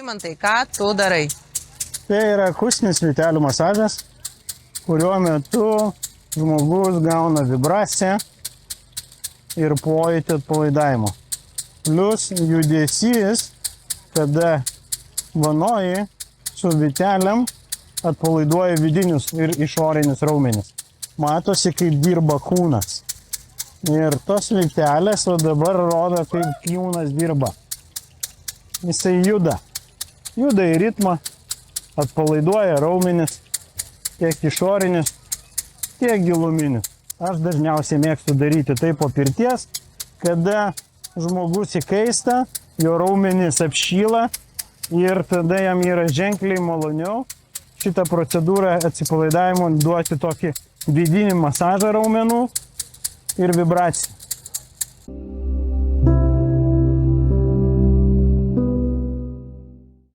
Rimantai, ką tu darai? Tai yra akustinis vytelių masažas, kurio metu žmogus gauna vibraciją ir pojūtį atpalaidavimo. Plius judesys, kada vanoji su vyteliam atpalaiduoja vidinius ir išorinius raumenis. Matosi, kaip dirba kūnas. Ir tos vytelės dabar rodo, kaip kūnas dirba. Jisai juda. Juda į ritmą, atpalaiduoja raumenis, tiek išorinius, tiek giluminius. Aš dažniausiai mėgstu daryti tai po pirties, kada žmogus įkaista, jo raumenis apšyla ir tada jam yra ženkliai maloniau šitą procedūrą atsipalaidavimo duoti tokį vidinį masažą raumenų ir vibraciją.